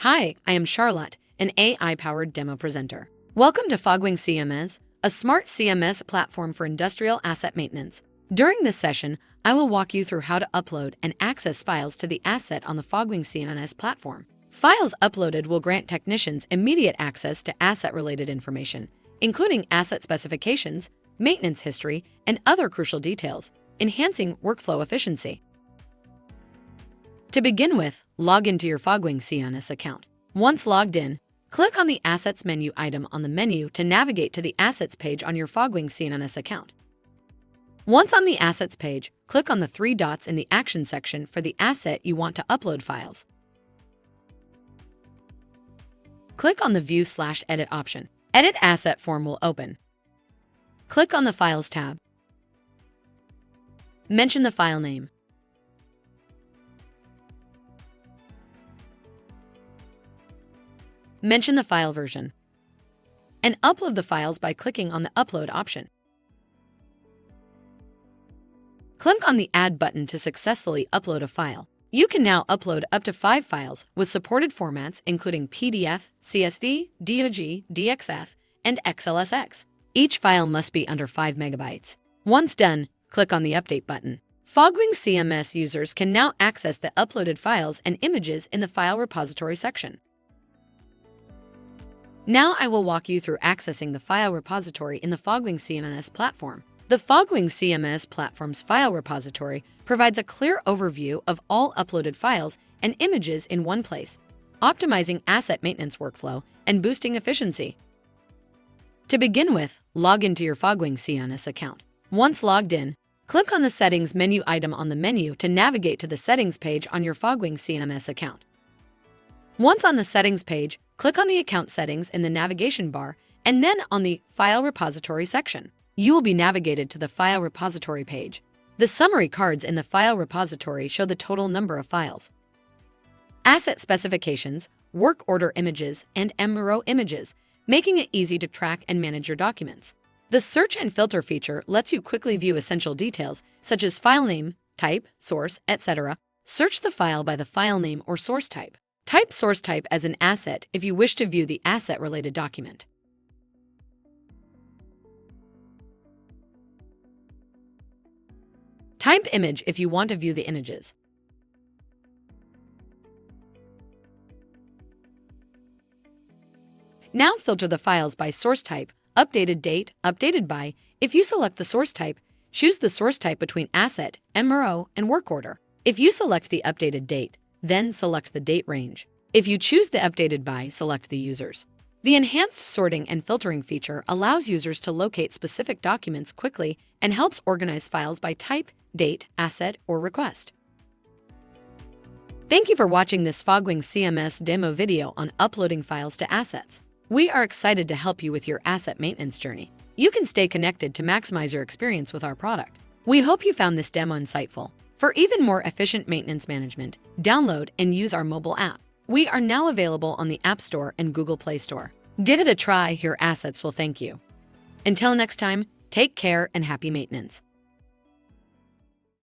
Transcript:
Hi, I am Charlotte, an AI-powered demo presenter. Welcome to Fogwing CMMS, a smart CMS platform for industrial asset maintenance. During this session, I will walk you through how to upload and access files to the asset on the Fogwing CMMS platform. Files uploaded will grant technicians immediate access to asset-related information, including asset specifications, maintenance history, and other crucial details, enhancing workflow efficiency. To begin with, log into your Fogwing CMMS account. Once logged in, click on the Assets menu item on the menu to navigate to the Assets page on your Fogwing CMMS account. Once on the Assets page, click on the three dots in the Action section for the asset you want to upload files. Click on the View/Edit option. Edit Asset form will open. Click on the Files tab. Mention the file name. Mention the file version, and upload the files by clicking on the Upload option. Click on the Add button to successfully upload a file. You can now upload up to 5 files with supported formats including PDF, CSV, DOG, DXF, and XLSX. Each file must be under 5 megabytes. Once done, click on the Update button. Fogwing CMMS users can now access the uploaded files and images in the File Repository section. Now I will walk you through accessing the file repository in the Fogwing CMMS platform. The Fogwing CMMS platform's file repository provides a clear overview of all uploaded files and images in one place, optimizing asset maintenance workflow and boosting efficiency. To begin with, log into your Fogwing CMMS account. Once logged in, click on the Settings menu item on the menu to navigate to the Settings page on your Fogwing CMMS account. Once on the Settings page, click on the Account Settings in the navigation bar and then on the File Repository section. You will be navigated to the File Repository page. The summary cards in the File Repository show the total number of files, asset specifications, work order images, and MRO images, making it easy to track and manage your documents. The Search and Filter feature lets you quickly view essential details such as file name, type, source, etc. Search the file by the file name or source type. Type source type as an asset if you wish to view the asset-related document. Type image if you want to view the images. Now filter the files by source type, updated date, updated by. If you select the source type, choose the source type between asset, MRO, and work order. If you select the updated date, then select the date range. If you choose the updated by, select the users. The enhanced sorting and filtering feature allows users to locate specific documents quickly and helps organize files by type, date, asset, or request. Thank you for watching this Fogwing CMMS demo video on uploading files to assets. We are excited to help you with your asset maintenance journey. You can stay connected to maximize your experience with our product. We hope you found this demo insightful. For even more efficient maintenance management, download and use our mobile app. We are now available on the App Store and Google Play Store. Give it a try, your assets will thank you. Until next time, take care and happy maintenance.